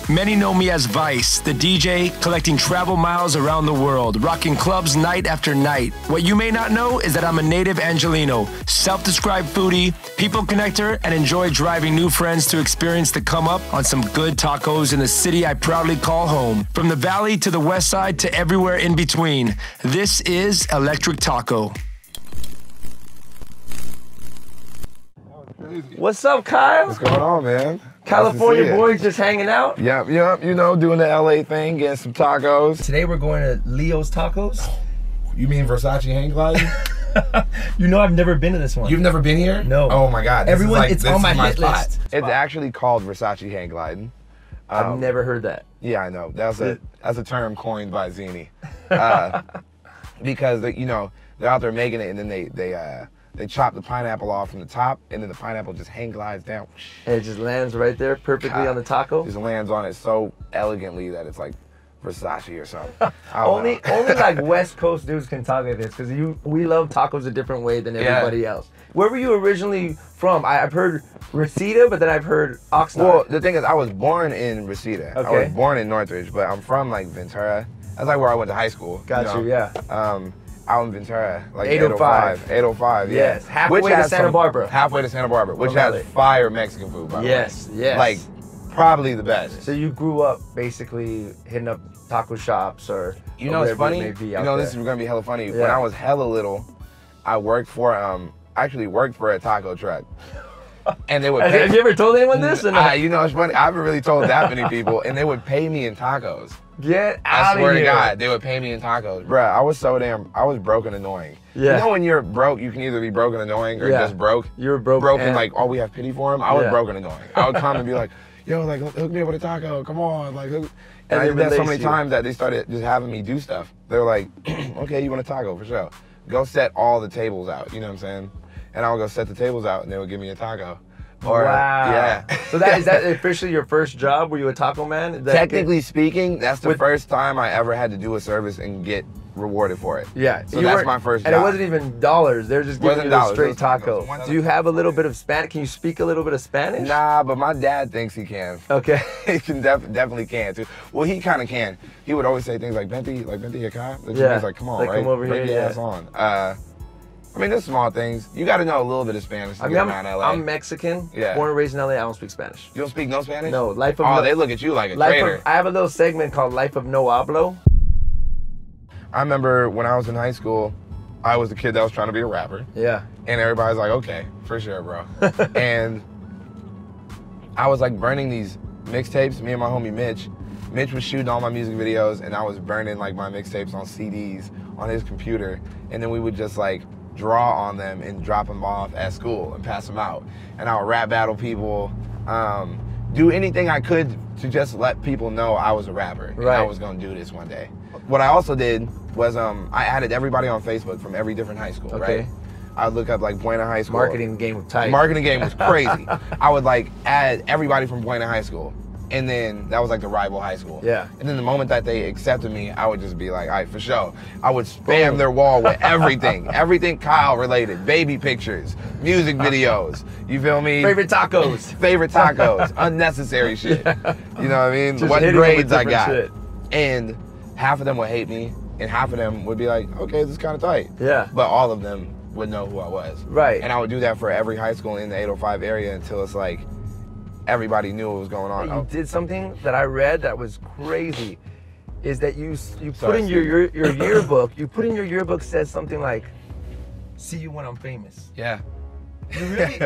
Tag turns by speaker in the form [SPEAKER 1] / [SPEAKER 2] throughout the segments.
[SPEAKER 1] Many know me as Vice, the DJ collecting travel miles around the world, rocking clubs night after night. What you may not know is that I'm a native Angelino, self-described foodie, people connector, and enjoy driving new friends to experience the come up on some good tacos in the city I proudly call home. From the valley to the west side to everywhere in between, this is Electric Taco.
[SPEAKER 2] What's up, Kyle?
[SPEAKER 3] What's going on, man?
[SPEAKER 2] California nice boys just hanging out?
[SPEAKER 3] Yep, you know, doing the LA thing, getting some tacos.
[SPEAKER 2] Today we're going to Leo's Tacos.
[SPEAKER 3] You mean Versace hang gliding?
[SPEAKER 2] You know I've never been to this one.
[SPEAKER 3] You've never been here?
[SPEAKER 2] No.
[SPEAKER 3] Oh my God.
[SPEAKER 2] Everyone, it's on my hit list.
[SPEAKER 3] It's actually called Versace hang gliding.
[SPEAKER 2] I've never heard that.
[SPEAKER 3] Yeah, I know. That's a term coined by Zini. Because you know, they're out there making it, and then they chop the pineapple off from the top, and then the pineapple just hang glides down.
[SPEAKER 2] And it just lands right there perfectly on the taco?
[SPEAKER 3] Just lands on it so elegantly that it's like Versace or something.
[SPEAKER 2] Only like West Coast dudes can talk like this, because we love tacos a different way than everybody else. Where were you originally from? I've heard Reseda, but then I've heard Oxnard.
[SPEAKER 3] Well, the thing is, I was born in Reseda.
[SPEAKER 2] Okay.
[SPEAKER 3] I was born in Northridge, but I'm from like Ventura. That's like where I went to high school.
[SPEAKER 2] Got you, yeah.
[SPEAKER 3] Out in Ventura, like
[SPEAKER 2] 805.
[SPEAKER 3] 805, yeah.
[SPEAKER 2] Yes, halfway to Santa Barbara.
[SPEAKER 3] Halfway to Santa Barbara, which has fire Mexican food, by the way.
[SPEAKER 2] Yes.
[SPEAKER 3] Like, probably the best.
[SPEAKER 2] So you grew up basically hitting up taco shops or
[SPEAKER 3] You know what's funny?
[SPEAKER 2] It
[SPEAKER 3] You know, this is gonna be hella funny.
[SPEAKER 2] Yeah.
[SPEAKER 3] When I was hella little, I worked for, actually worked for a taco truck. And they would pay.
[SPEAKER 2] Have you ever told anyone this? Or not?
[SPEAKER 3] You know, it's funny. I haven't really told that many people, and they would pay me in tacos.
[SPEAKER 2] Get out
[SPEAKER 3] I
[SPEAKER 2] of
[SPEAKER 3] swear
[SPEAKER 2] here.
[SPEAKER 3] to God, they would pay me in tacos. Bruh, I was broke and annoying.
[SPEAKER 2] Yeah.
[SPEAKER 3] You know when you're broke, you can either be broke and annoying or just broke?
[SPEAKER 2] You were broke.
[SPEAKER 3] Broke and like, oh, we have pity for him? I was broke and annoying. I would come and be like, yo, like, hook me up with a taco, come on. Like, hook. And I did that so many times that they started just having me do stuff. They were like, okay, you want a taco, for sure. Go set all the tables out, you know what I'm saying? And I would go set the tables out and they would give me a taco. Or,
[SPEAKER 2] wow.
[SPEAKER 3] Yeah.
[SPEAKER 2] So is that officially your first job? Were you a taco man?
[SPEAKER 3] Technically speaking, that's the first time I ever had to do a service and get rewarded for it.
[SPEAKER 2] Yeah.
[SPEAKER 3] So that's my first job.
[SPEAKER 2] And it wasn't even dollars. They're just giving you a straight taco. Do you have a little bit of Spanish? Can you speak a little bit of Spanish?
[SPEAKER 3] Nah, but my dad thinks he can.
[SPEAKER 2] Okay.
[SPEAKER 3] He can definitely can too. Well, he kind of can. He would always say things like "Benti acá."
[SPEAKER 2] Yeah.
[SPEAKER 3] He's like, "Come on,
[SPEAKER 2] like,
[SPEAKER 3] right?
[SPEAKER 2] Come over
[SPEAKER 3] Bring
[SPEAKER 2] here,
[SPEAKER 3] your ass on." I mean, there's small things. You got to know a little bit of Spanish to get around LA.
[SPEAKER 2] I'm Mexican.
[SPEAKER 3] Yeah.
[SPEAKER 2] Born and raised in LA. I don't speak Spanish.
[SPEAKER 3] You don't speak no Spanish?
[SPEAKER 2] No.
[SPEAKER 3] They look at you like a traitor.
[SPEAKER 2] I have a little segment called Life of No Hablo.
[SPEAKER 3] I remember when I was in high school, I was the kid that was trying to be a rapper.
[SPEAKER 2] Yeah.
[SPEAKER 3] And everybody's like, okay, for sure, bro. And I was like burning these mixtapes, me and my homie Mitch. Mitch was shooting all my music videos, and I was burning like my mixtapes on CDs on his computer. And then we would just like draw on them and drop them off at school and pass them out. And I would rap battle people, do anything I could to just let people know I was a rapper. And I was gonna do this one day. What I also did was I added everybody on Facebook from every different high school, right? I would look up like Buena High School.
[SPEAKER 2] Marketing game was tight.
[SPEAKER 3] Marketing game was crazy. I would like add everybody from Buena High School. And then that was like the rival high school.
[SPEAKER 2] Yeah.
[SPEAKER 3] And then the moment that they accepted me, I would just be like, all right, for sure. I would spam their wall with everything. Everything Kyle related. Baby pictures, music videos. You feel me?
[SPEAKER 2] Favorite tacos.
[SPEAKER 3] Favorite tacos. Unnecessary shit.
[SPEAKER 2] Yeah.
[SPEAKER 3] You know what I mean?
[SPEAKER 2] Just
[SPEAKER 3] what grades I got.
[SPEAKER 2] Shit.
[SPEAKER 3] And half of them would hate me, and half of them would be like, okay, this is kind of tight.
[SPEAKER 2] Yeah.
[SPEAKER 3] But all of them would know who I was.
[SPEAKER 2] Right.
[SPEAKER 3] And I would do that for every high school in the 805 area until it's like, everybody knew what was going on.
[SPEAKER 2] You did something that I read that was crazy, is that you put in your yearbook, you put in your yearbook says something like, see you when I'm famous.
[SPEAKER 3] Yeah.
[SPEAKER 2] You really,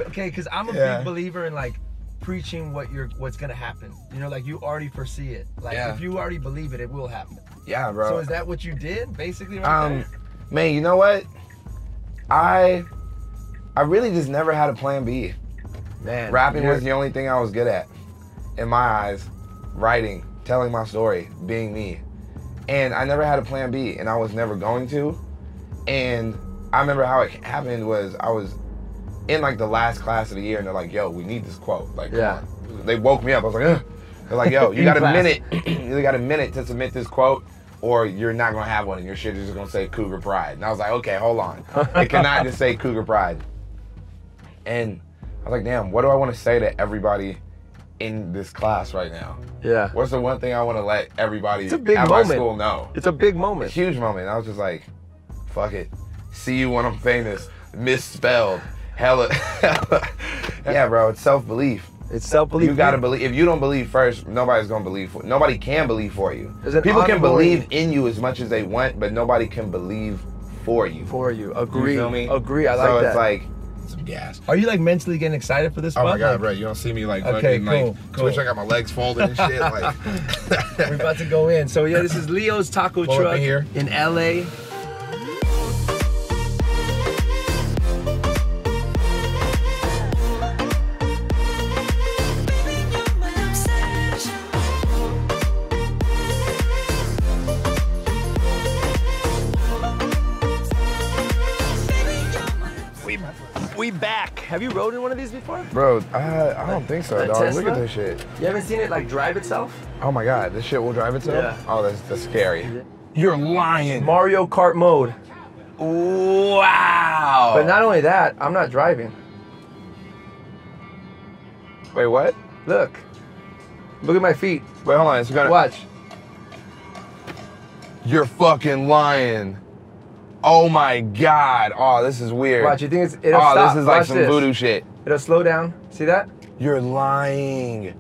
[SPEAKER 2] okay, because I'm a big believer in like preaching what's gonna happen. You know, like you already foresee it. Like if you already believe it, it will happen.
[SPEAKER 3] Yeah, bro.
[SPEAKER 2] So is that what you did, basically, right there?
[SPEAKER 3] Man, you know what? I really just never had a plan B.
[SPEAKER 2] Man,
[SPEAKER 3] rapping was the only thing I was good at, in my eyes. Writing, telling my story, being me. And I never had a plan B, and I was never going to. And I remember how it happened was I was in like the last class of the year, and they're like, yo, we need this quote. Like, come on. They woke me up. I was like, ugh. They're like, yo, you got a minute. You got a minute to submit this quote, or you're not gonna have one, and your shit is just gonna say Cougar Pride. And I was like, okay, hold on. It cannot just say Cougar Pride. And I was like, damn, what do I want to say to everybody in this class right now.
[SPEAKER 2] Yeah.
[SPEAKER 3] What's the one thing I want to let everybody
[SPEAKER 2] It's a big
[SPEAKER 3] at
[SPEAKER 2] moment.
[SPEAKER 3] my school know?
[SPEAKER 2] It's a big moment.
[SPEAKER 3] A huge moment. I was just like, fuck it. See you when I'm famous. Misspelled. Hella. Yeah, bro. It's self-belief.
[SPEAKER 2] It's self-belief.
[SPEAKER 3] You gotta believe. If you don't believe first, nobody's gonna believe for. Nobody can believe for you. People can believe in you as much as they want, but nobody can believe for you.
[SPEAKER 2] For you. Agree.
[SPEAKER 3] You feel me?
[SPEAKER 2] Agree. I like that.
[SPEAKER 3] So it's like some gas.
[SPEAKER 1] Are you like mentally getting excited for this?
[SPEAKER 3] Oh my god, bro! You don't see me like
[SPEAKER 1] okay,
[SPEAKER 3] fucking
[SPEAKER 1] cool,
[SPEAKER 3] like twitch. I got my legs folded and shit. Like
[SPEAKER 2] We're about to go in. So yeah, this is Leo's Taco
[SPEAKER 3] Pull up
[SPEAKER 2] Truck
[SPEAKER 3] in here.
[SPEAKER 2] in LA. We back. Have you rode in one of these before?
[SPEAKER 3] Bro, I don't think so, dog.
[SPEAKER 2] Tesla?
[SPEAKER 3] Look at this shit.
[SPEAKER 2] You haven't seen it like drive itself?
[SPEAKER 3] Oh my god, this shit will drive itself?
[SPEAKER 2] Yeah.
[SPEAKER 3] Oh, that's scary. You're lying.
[SPEAKER 2] Mario Kart mode.
[SPEAKER 3] Wow.
[SPEAKER 2] But not only that, I'm not driving.
[SPEAKER 3] Wait, what?
[SPEAKER 2] Look. Look at my feet.
[SPEAKER 3] Wait, hold on. It's gonna.
[SPEAKER 2] Watch.
[SPEAKER 3] You're fucking lying. Oh my god. Oh, this is weird.
[SPEAKER 2] Watch. You think it'll
[SPEAKER 3] oh,
[SPEAKER 2] stop.
[SPEAKER 3] this is like
[SPEAKER 2] Watch
[SPEAKER 3] some
[SPEAKER 2] this.
[SPEAKER 3] voodoo shit.
[SPEAKER 2] It'll slow down. See that?
[SPEAKER 3] You're lying.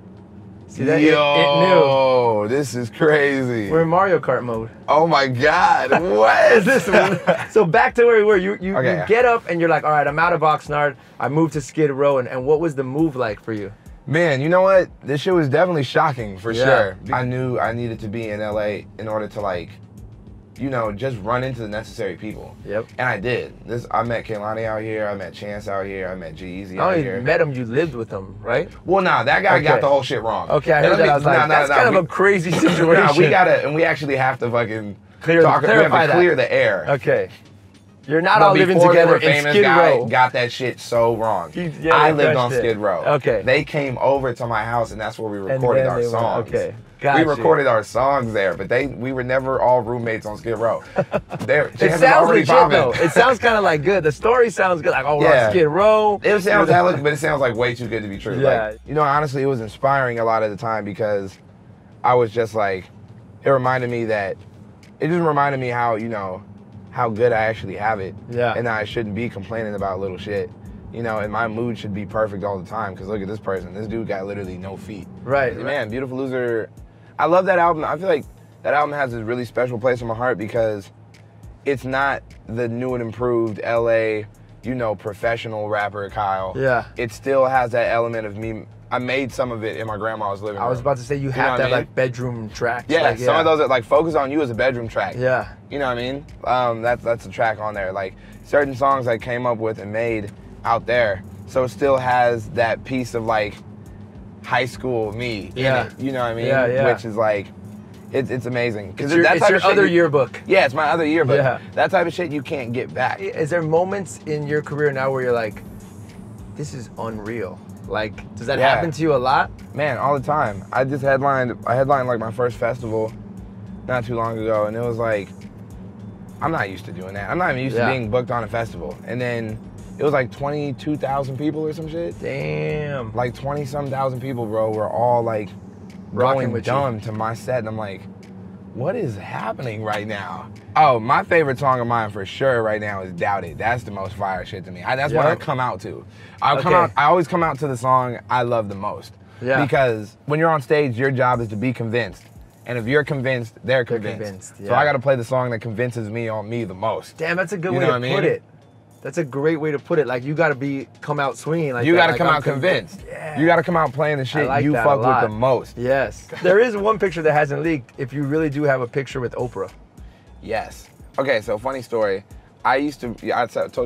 [SPEAKER 2] See that?
[SPEAKER 3] Yo, this is crazy.
[SPEAKER 2] We're in Mario Kart mode.
[SPEAKER 3] Oh my god. What
[SPEAKER 2] Is this one? So back to where we were. You
[SPEAKER 3] Okay.
[SPEAKER 2] get up and you're like, all right, I'm out of Oxnard. I moved to Skid Row. And what was the move like for you?
[SPEAKER 3] Man, you know what? This shit was definitely shocking for
[SPEAKER 2] Yeah.
[SPEAKER 3] sure. I knew I needed to be in LA in order to like, you know, just run into the necessary people.
[SPEAKER 2] Yep.
[SPEAKER 3] And I did. I met Kehlani out here. I met Chance out here. I met G-Eazy
[SPEAKER 2] I
[SPEAKER 3] out
[SPEAKER 2] only
[SPEAKER 3] here.
[SPEAKER 2] met him. You lived with him, right?
[SPEAKER 3] Well, nah, that guy
[SPEAKER 2] Okay.
[SPEAKER 3] got the whole shit wrong.
[SPEAKER 2] Okay, I heard that. I was like, that's kind of a crazy situation.
[SPEAKER 3] Nah, we gotta, and we actually have to fucking
[SPEAKER 2] clarify that.
[SPEAKER 3] clear the air.
[SPEAKER 2] Okay. You're not
[SPEAKER 3] But
[SPEAKER 2] all living
[SPEAKER 3] before they
[SPEAKER 2] together
[SPEAKER 3] were
[SPEAKER 2] in
[SPEAKER 3] famous,
[SPEAKER 2] Skid
[SPEAKER 3] guy
[SPEAKER 2] Row.
[SPEAKER 3] got that shit so wrong.
[SPEAKER 2] Yeah,
[SPEAKER 3] I
[SPEAKER 2] they
[SPEAKER 3] lived on
[SPEAKER 2] crushed it.
[SPEAKER 3] Skid Row.
[SPEAKER 2] Okay.
[SPEAKER 3] They came over to my house, and that's where we
[SPEAKER 2] And
[SPEAKER 3] recorded
[SPEAKER 2] then
[SPEAKER 3] our
[SPEAKER 2] they went-
[SPEAKER 3] songs.
[SPEAKER 2] okay.
[SPEAKER 3] We
[SPEAKER 2] Gotcha.
[SPEAKER 3] recorded our songs there, but we were never all roommates on Skid Row.
[SPEAKER 2] It sounds legit though. It sounds kind of like good. The story sounds good. Like, oh, we're on
[SPEAKER 3] Yeah.
[SPEAKER 2] Skid Row.
[SPEAKER 3] It sounds hella, but it sounds like way too good to be true.
[SPEAKER 2] Yeah.
[SPEAKER 3] Like, you know, honestly, it was inspiring a lot of the time because I was just like, it just reminded me how, you know, how good I actually have it.
[SPEAKER 2] Yeah.
[SPEAKER 3] And I shouldn't be complaining about little shit. You know, and my mood should be perfect all the time because look at this person. This dude got literally no feet.
[SPEAKER 2] Right.
[SPEAKER 3] Man, Beautiful Loser. I love that album. I feel like that album has a really special place in my heart because it's not the new and improved LA, you know, professional rapper Kyle.
[SPEAKER 2] Yeah.
[SPEAKER 3] It still has that element of me. I made some of it in my grandma's living room.
[SPEAKER 2] I was about to say you
[SPEAKER 3] know
[SPEAKER 2] have
[SPEAKER 3] what
[SPEAKER 2] that
[SPEAKER 3] I mean?
[SPEAKER 2] like bedroom track.
[SPEAKER 3] Yeah,
[SPEAKER 2] like,
[SPEAKER 3] some of those are like Focus on You is a bedroom track.
[SPEAKER 2] Yeah.
[SPEAKER 3] You know what I mean? That's a track on there. Like certain songs I came up with and made out there. So it still has that piece of like high school me in it. You know what I mean?
[SPEAKER 2] Yeah, yeah.
[SPEAKER 3] Which is like, it's amazing.
[SPEAKER 2] It's your other yearbook.
[SPEAKER 3] Yeah, it's my other yearbook.
[SPEAKER 2] Yeah.
[SPEAKER 3] That type of shit you can't get back.
[SPEAKER 2] Is there moments in your career now where you're like, this is unreal? Like, does that
[SPEAKER 3] Yeah.
[SPEAKER 2] happen to you a lot?
[SPEAKER 3] Man, all the time. I headlined like my first festival not too long ago, and it was like, I'm not used to doing that. I'm not even used to being booked on a festival. And then it was like 22,000 people or some shit.
[SPEAKER 2] Damn.
[SPEAKER 3] Like 20-some thousand people, bro, were all like
[SPEAKER 2] Rocking
[SPEAKER 3] going
[SPEAKER 2] with you.
[SPEAKER 3] dumb to my set, and I'm like, what is happening right now? Oh, my favorite song of mine for sure right now is Doubt It. That's the most fire shit to me. That's what I come out to. I always come out to the song I love the most.
[SPEAKER 2] Yeah.
[SPEAKER 3] Because when you're on stage, your job is to be convinced. And if you're convinced, they're convinced. So I gotta play the song that convinces me on me the most.
[SPEAKER 2] Damn, that's a good
[SPEAKER 3] You
[SPEAKER 2] way
[SPEAKER 3] know
[SPEAKER 2] to
[SPEAKER 3] what I
[SPEAKER 2] put
[SPEAKER 3] mean?
[SPEAKER 2] it. That's a great way to put it. Like, you gotta come out swinging. Like
[SPEAKER 3] You
[SPEAKER 2] that.
[SPEAKER 3] gotta
[SPEAKER 2] Like,
[SPEAKER 3] come
[SPEAKER 2] I'm
[SPEAKER 3] out convinced.
[SPEAKER 2] Yeah.
[SPEAKER 3] You gotta come out playing the shit
[SPEAKER 2] like
[SPEAKER 3] you
[SPEAKER 2] that
[SPEAKER 3] fuck
[SPEAKER 2] a lot.
[SPEAKER 3] with the most.
[SPEAKER 2] Yes. There is one picture that hasn't leaked. If you really do have a picture with Oprah.
[SPEAKER 3] Yes. Okay, so funny story. I told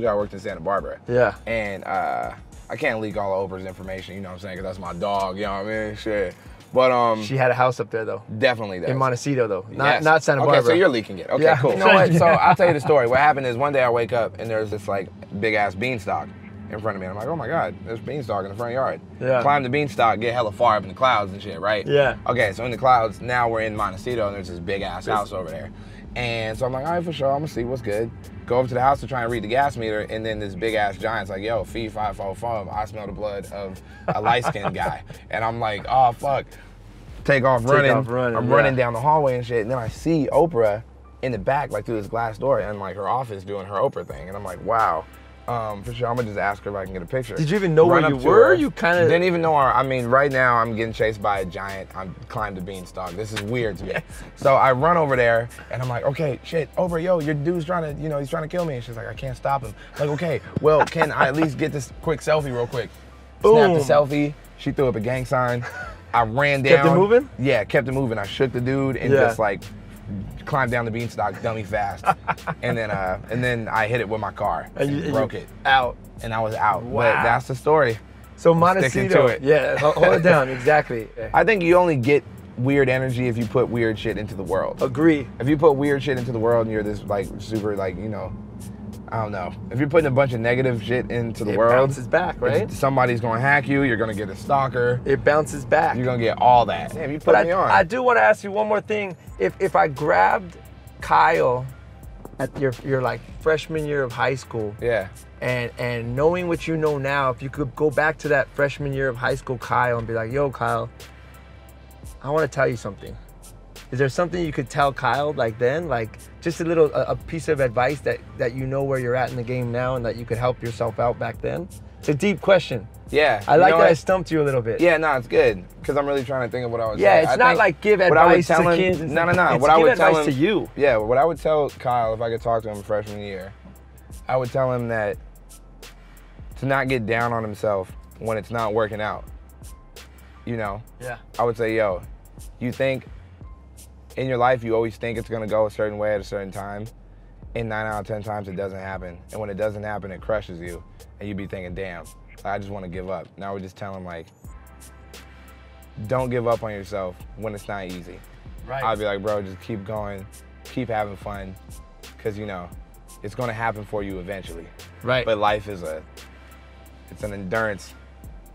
[SPEAKER 3] you I worked in Santa Barbara.
[SPEAKER 2] Yeah.
[SPEAKER 3] And I can't leak all of Oprah's information, you know what I'm saying? Because that's my dog, you know what I mean? Shit. But
[SPEAKER 2] She had a house up there though.
[SPEAKER 3] definitely does.
[SPEAKER 2] In Montecito though.
[SPEAKER 3] Yes.
[SPEAKER 2] Not Santa Barbara.
[SPEAKER 3] Okay, so you're leaking it. Okay,
[SPEAKER 2] Yeah.
[SPEAKER 3] cool. You know what? So I'll tell you the story. What happened is one day I wake up and there's this like big ass beanstalk in front of me. I'm like, oh my God, there's beanstalk in the front yard.
[SPEAKER 2] Yeah.
[SPEAKER 3] Climb the beanstalk, get hella far up in the clouds and shit, right?
[SPEAKER 2] Yeah.
[SPEAKER 3] Okay, so in the clouds, now we're in Montecito and there's this big ass house over there. And so I'm like, all right, for sure, I'm gonna see what's good. Go over to the house to try and read the gas meter, and then this big ass giant's like, yo, fee, fi, fo, fum. I smell the blood of a light-skinned guy. And I'm like, oh, fuck. Take off running. I'm running down the hallway and shit, and then I see Oprah in the back, like through this glass door, in like her office doing her Oprah thing. And I'm like, wow. For sure, I'm gonna just ask her if I can get a picture.
[SPEAKER 2] Did you even know where you were? You kind of
[SPEAKER 3] didn't even know her. I mean, right now I'm getting chased by a giant. I'm climbed a beanstalk. This is weird to me. So I run over there and I'm like, okay, shit, Oprah, yo, your dude's trying to, you know, he's trying to kill me. And she's like, I can't stop him. I'm like, okay, well, can I at least get this quick selfie real quick?
[SPEAKER 2] Boom.
[SPEAKER 3] Snapped the selfie. She threw up a gang sign. I ran down.
[SPEAKER 2] Kept it moving?
[SPEAKER 3] Yeah, kept it moving. I shook the dude and just like climbed down the beanstalk dummy fast. and then I hit it with my car and broke it.
[SPEAKER 2] Out.
[SPEAKER 3] And I was out.
[SPEAKER 2] Wow.
[SPEAKER 3] But that's the story.
[SPEAKER 2] So Montecito,
[SPEAKER 3] yeah,
[SPEAKER 2] hold it down, exactly.
[SPEAKER 3] I think you only get weird energy if you put weird shit into the world.
[SPEAKER 2] Agree.
[SPEAKER 3] If you put weird shit into the world and you're this like super like, you know, I don't know. If you're putting a bunch of negative shit into the world,
[SPEAKER 2] it bounces back, right?
[SPEAKER 3] Somebody's gonna hack you, you're gonna get a stalker.
[SPEAKER 2] It bounces back.
[SPEAKER 3] You're gonna get all that. Damn, you put me on.
[SPEAKER 2] I do want to ask you one more thing. If I grabbed Kyle at your like freshman year of high school, and knowing what you know now, if you could go back to that freshman year of high school Kyle and be like, yo, Kyle, I want to tell you something. Is there something you could tell Kyle like then? Like just a piece of advice that you know where you're at in the game now and that you could help yourself out back then? It's a deep question.
[SPEAKER 3] Yeah.
[SPEAKER 2] I like that I stumped you a little bit.
[SPEAKER 3] Yeah, no, it's good. Because I'm really trying to think of what I was saying.
[SPEAKER 2] Yeah, it's not like give advice to kids.
[SPEAKER 3] No.
[SPEAKER 2] What I would tell him to you.
[SPEAKER 3] Yeah, what I would tell Kyle if I could talk to him freshman year, I would tell him that to not get down on himself when it's not working out. You know?
[SPEAKER 2] Yeah.
[SPEAKER 3] I would say, yo, you think in your life you always think it's gonna go a certain way at a certain time. And 9 out of 10 times it doesn't happen. And when it doesn't happen, it crushes you. And you be thinking, damn, I just want to give up. Now we just tell him like, don't give up on yourself when it's not easy.
[SPEAKER 2] Right.
[SPEAKER 3] I'd be like, bro, just keep going, keep having fun, because you know, it's gonna happen for you eventually.
[SPEAKER 2] Right.
[SPEAKER 3] But life is it's an endurance.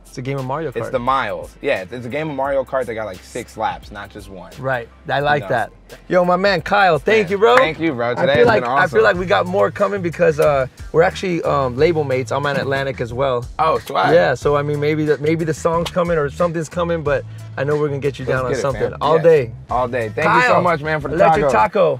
[SPEAKER 2] It's a game of Mario Kart.
[SPEAKER 3] It's the miles. Yeah, it's a game of Mario Kart that got like 6 laps, not just 1.
[SPEAKER 2] Right. I like that. Yo, my man Kyle, thank you, bro.
[SPEAKER 3] Thank you, bro. Today has been awesome.
[SPEAKER 2] I feel like we got more coming because we're actually label mates. I'm at Atlantic as well.
[SPEAKER 3] Oh, swag.
[SPEAKER 2] Yeah, so I mean maybe the song's coming or something's coming, but I know we're gonna get you down on something. All day.
[SPEAKER 3] All day. Thank
[SPEAKER 2] Kyle,
[SPEAKER 3] you so much, man, for the
[SPEAKER 2] Electric Taco.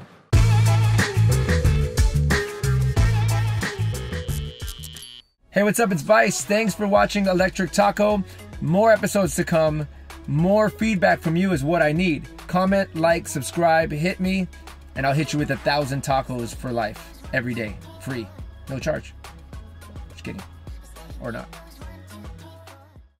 [SPEAKER 2] Hey, what's up? It's Vice. Thanks for watching Electric Taco. More episodes to come. More feedback from you is what I need. Comment, like, subscribe, hit me, and I'll hit you with 1,000 tacos for life. Every day. Free. No charge. Just kidding. Or not.